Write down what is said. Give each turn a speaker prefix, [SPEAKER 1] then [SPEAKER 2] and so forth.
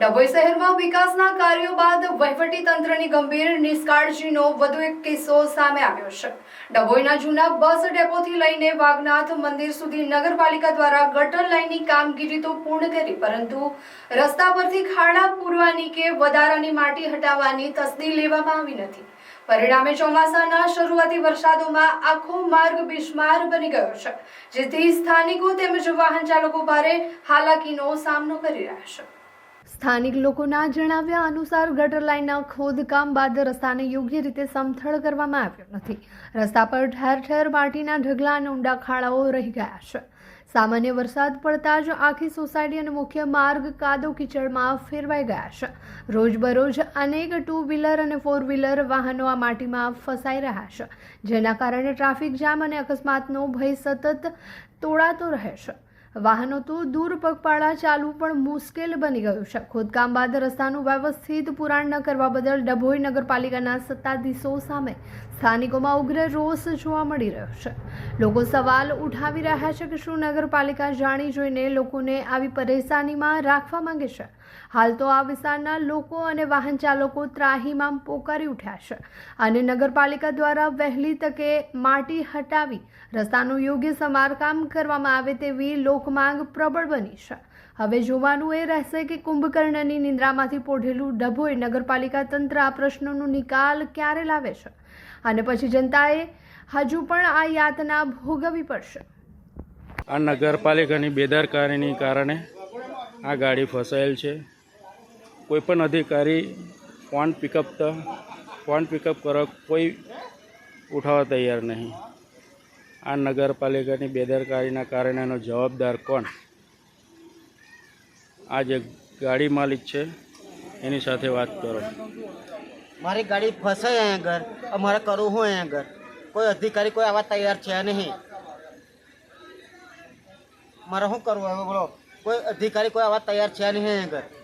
[SPEAKER 1] ડભોઈ શહેરમાં વિકાસના કાર્યો બાદ વહીવટી તંત્રની ગંભીર નિષ્કાળજીનો વધુ એક કિસ્સો સામે આવ્યો છે। ડભોઈના જૂના બસ ડેપોથી લઈને વાઘનાથ મંદિર સુધી નગરપાલિકા દ્વારા ગટર લાઇનની કામગીરી તો પૂર્ણ કરી, પરંતુ રસ્તા પરથી ખાડા પૂરવાની કે વધારાની માટી હટાવવાની તસ્દી લેવામાં આવી નથી। પરિણામે ચોમાસાના શરૂઆતી વરસાદોમાં આખો માર્ગ બિસ્માર બની ગયો છે, જેથી સ્થાનિકો તેમજ વાહન ચાલકો ભારે હાલાકીનો સામનો કરી રહ્યા છે। સ્થાનિક લોકોના જણાવ્યા અનુસાર ગટર લાઇનના ખોદકામ બાદ રસ્તાને યોગ્ય રીતે સમથળ કરવામાં આવ્યો નથી। રસ્તા પર ઠેર ઠેર માટીના ઢગલા અને ઊંડા ખાડાઓ રહી ગયા છે। સામાન્ય વરસાદ પડતા જ આખી સોસાયટી અને મુખ્ય માર્ગ કાદવ કીચડમાં ફેરવાઈ ગયા છે। રોજબરોજ અનેક ટુ વ્હીલર અને ફોર વ્હીલર વાહનો આ માટીમાં ફસાઈ રહ્યા છે, જેના કારણે ટ્રાફિક જામ અને અકસ્માતનો ભય સતત તોળાતો રહે છે। વાહનો તો દૂર પગપાળા ચાલવું પણ મુશ્કેલ બની ગયું છે। ખોદકામ બાદ રસ્તાનું વ્યવસ્થિત પુરાણ ન કરવા બદલ ડભોઈ નગરપાલિકાના સત્તાધીશો સામે સ્થાનિકોમાં ઉગ્ર રોષ જોવા મળી રહ્યો છે। લોકો સવાલ ઉઠાવી રહ્યા છે કે શું નગરપાલિકા જાણી જોઈને લોકોને આવી પરેશાનીમાં રાખવા માંગે છે? હાલ તો આ વિસ્તારના લોકો અને વાહન ચાલકો ત્રાહીમામ પોકારી ઉઠ્યા છે અને નગરપાલિકા દ્વારા વહેલી તકે માટી હટાવી રસ્તાનું યોગ્ય સમારકામ કરવામાં આવે તેવી લોકમાંગ પ્રબળ બની છે। હવે જોવાનું એ રહેશે કે કુંભકર્ણની નિંદ્રામાંથી પોઢેલું ડભોઈ નગરપાલિકા તંત્ર આ પ્રશ્નોનો નિકાલ ક્યારે લાવે છે અને પછી જનતાએ હજુ પણ આ યાતના ભોગવવી પડશે।
[SPEAKER 2] આ નગરપાલિકાની બેદરકારીને કારણે આ ગાડી ફસાયેલ છે। કોઈ પણ અધિકારી ફોન પિકઅપ કરો કોઈ ઉઠાવવા તૈયાર નહીં। આ નગરપાલિકાની બેદરકારીના કારણે એનો જવાબદાર કોણ? આ જે ગાડી માલિક છે એની સાથે વાત કરો।
[SPEAKER 3] મારી ગાડી ફસાઈ અહીંયા આગળ, અમારે કરવું હું અહીંયા આગળ? કોઈ અધિકારી કોઈ આવા તૈયાર છે નહીં। મારે શું કરવું હવે બોલો? કોઈ અધિકારી કોઈ આવા તૈયાર છે નહીં અહીંયા આગળ।